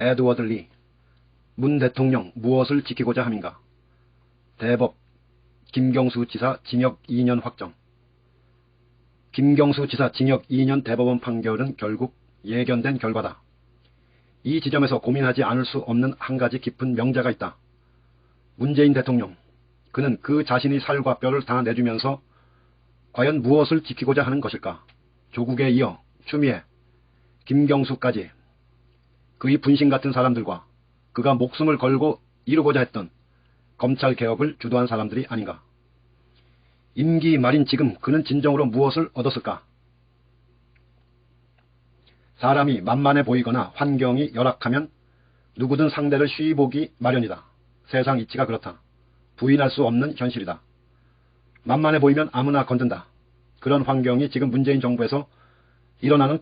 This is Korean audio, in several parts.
에드워드 리. 문 대통령 무엇을 지키고자 함인가? 대법. 김경수 지사 징역 2년 확정. 김경수 지사 징역 2년 대법원 판결은 결국 예견된 결과다. 이 지점에서 고민하지 않을 수 없는 한 가지 깊은 명제가 있다. 문재인 대통령, 그는 그 자신의 살과 뼈를 다 내주면서 과연 무엇을 지키고자 하는 것일까? 조국에 이어 추미애, 김경수까지 그의 분신 같은 사람들과 그가 목숨을 걸고 이루고자 했던 검찰개혁을 주도한 사람들이 아닌가? 임기 말인 지금 그는 진정으로 무엇을 얻었을까? 사람이 만만해 보이거나 환경이 열악하면 누구든 상대를 쉬이 보기 마련이다. 세상 이치가 그렇다. 부인할 수 없는 현실이다. 만만해 보이면 아무나 건든다. 그런 환경이 지금 문재인 정부에서 일어나는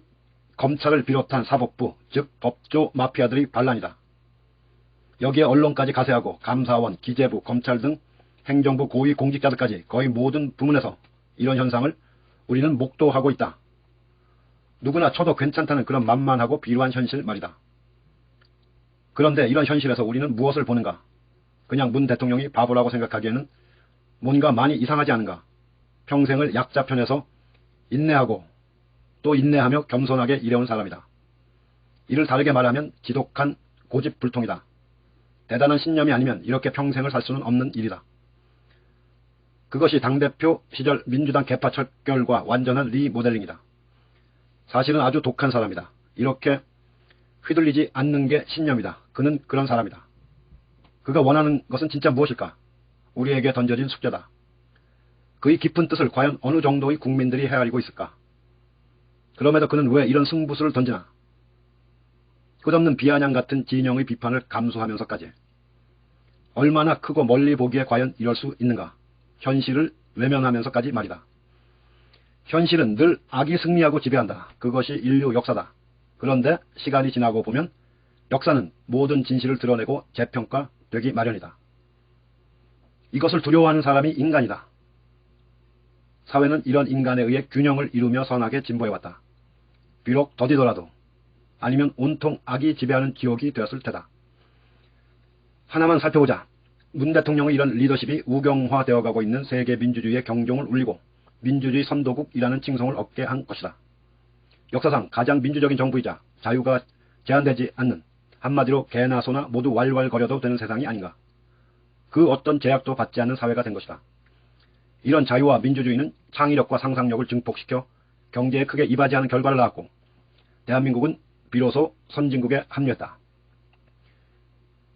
검찰을 비롯한 사법부, 즉 법조 마피아들의 반란이다. 여기에 언론까지 가세하고 감사원, 기재부, 검찰 등 행정부 고위 공직자들까지 거의 모든 부문에서 이런 현상을 우리는 목도하고 있다. 누구나 쳐도 괜찮다는 그런 만만하고 비루한 현실 말이다. 그런데 이런 현실에서 우리는 무엇을 보는가? 그냥 문 대통령이 바보라고 생각하기에는 뭔가 많이 이상하지 않은가? 평생을 약자 편에서 인내하고 또 인내하며 겸손하게 일해온 사람이다. 이를 다르게 말하면 지독한 고집불통이다. 대단한 신념이 아니면 이렇게 평생을 살 수는 없는 일이다. 그것이 당대표 시절 민주당 개파 척결과 완전한 리모델링이다. 사실은 아주 독한 사람이다. 이렇게 휘둘리지 않는 게 신념이다. 그는 그런 사람이다. 그가 원하는 것은 진짜 무엇일까? 우리에게 던져진 숙제다. 그의 깊은 뜻을 과연 어느 정도의 국민들이 헤아리고 있을까? 그럼에도 그는 왜 이런 승부수를 던지나? 끝없는 비아냥 같은 진영의 비판을 감수하면서까지 얼마나 크고 멀리 보기에 과연 이럴 수 있는가? 현실을 외면하면서까지 말이다. 현실은 늘 악이 승리하고 지배한다. 그것이 인류 역사다. 그런데 시간이 지나고 보면 역사는 모든 진실을 드러내고 재평가되기 마련이다. 이것을 두려워하는 사람이 인간이다. 사회는 이런 인간에 의해 균형을 이루며 선하게 진보해왔다. 비록 더디더라도 아니면 온통 악이 지배하는 지옥이 되었을 테다. 하나만 살펴보자. 문 대통령의 이런 리더십이 우경화되어 가고 있는 세계 민주주의의 경종을 울리고 민주주의 선도국이라는 칭송을 얻게 한 것이다. 역사상 가장 민주적인 정부이자 자유가 제한되지 않는, 한마디로 개나 소나 모두 왈왈거려도 되는 세상이 아닌가. 그 어떤 제약도 받지 않는 사회가 된 것이다. 이런 자유와 민주주의는 창의력과 상상력을 증폭시켜 경제에 크게 이바지하는 결과를 낳았고 대한민국은 비로소 선진국에 합류했다.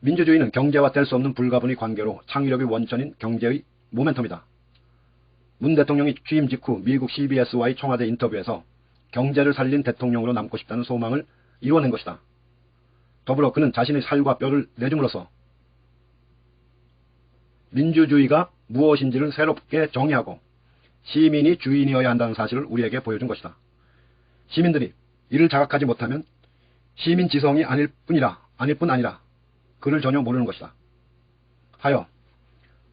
민주주의는 경제와 뗄 수 없는 불가분의 관계로 창의력의 원천인 경제의 모멘텀이다. 문 대통령이 취임 직후 미국 CBS와의 청와대 인터뷰에서 경제를 살린 대통령으로 남고 싶다는 소망을 이루어낸 것이다. 더불어 그는 자신의 살과 뼈를 내줌으로써 민주주의가 무엇인지를 새롭게 정의하고 시민이 주인이어야 한다는 사실을 우리에게 보여준 것이다. 시민들이 이를 자각하지 못하면 시민 지성이 아닐 뿐 아니라 그를 전혀 모르는 것이다. 하여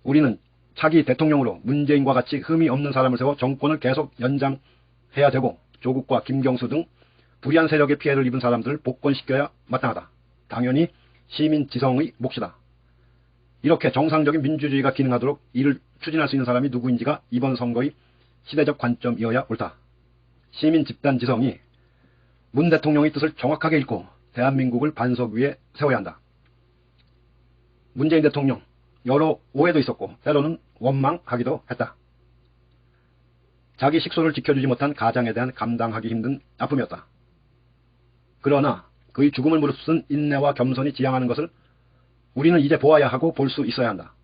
우리는 차기 대통령으로 문재인과 같이 흠이 없는 사람을 세워 정권을 계속 연장해야 되고 조국과 김경수 등 불의한 세력의 피해를 입은 사람들을 복권시켜야 마땅하다. 당연히 시민 지성의 몫이다. 이렇게 정상적인 민주주의가 기능하도록 이를 추진할 수 있는 사람이 누구인지가 이번 선거의 시대적 관점이어야 옳다. 시민 집단 지성이 문 대통령의 뜻을 정확하게 읽고 대한민국을 반석 위에 세워야 한다. 문재인 대통령 여러 오해도 있었고 때로는 원망하기도 했다. 자기 식소를 지켜주지 못한 가장에 대한 감당하기 힘든 아픔이었다. 그러나 그의 죽음을 무릅쓴 인내와 겸손이 지향하는 것을 우리는 이제 보아야 하고 볼 수 있어야 한다.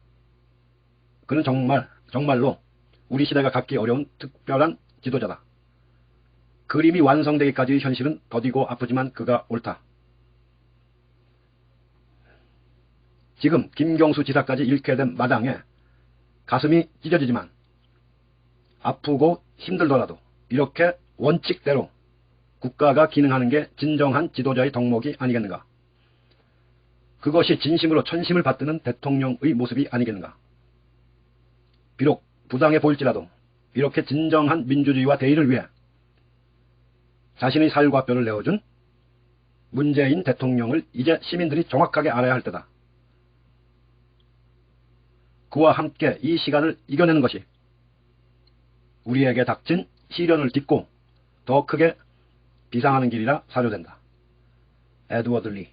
그는 정말로 우리 시대가 갖기 어려운 특별한 지도자다. 그림이 완성되기까지의 현실은 더디고 아프지만 그가 옳다. 지금 김경수 지사까지 잃게 된 마당에 가슴이 찢어지지만 아프고 힘들더라도 이렇게 원칙대로 국가가 기능하는 게 진정한 지도자의 덕목이 아니겠는가. 그것이 진심으로 천심을 받드는 대통령의 모습이 아니겠는가. 비록 부당해 보일지라도 이렇게 진정한 민주주의와 대의를 위해 자신의 살과 뼈를 내어준 문재인 대통령을 이제 시민들이 정확하게 알아야 할 때다. 그와 함께 이 시간을 이겨내는 것이 우리에게 닥친 시련을 딛고 더 크게 비상하는 길이라 사료된다. 에드워드 리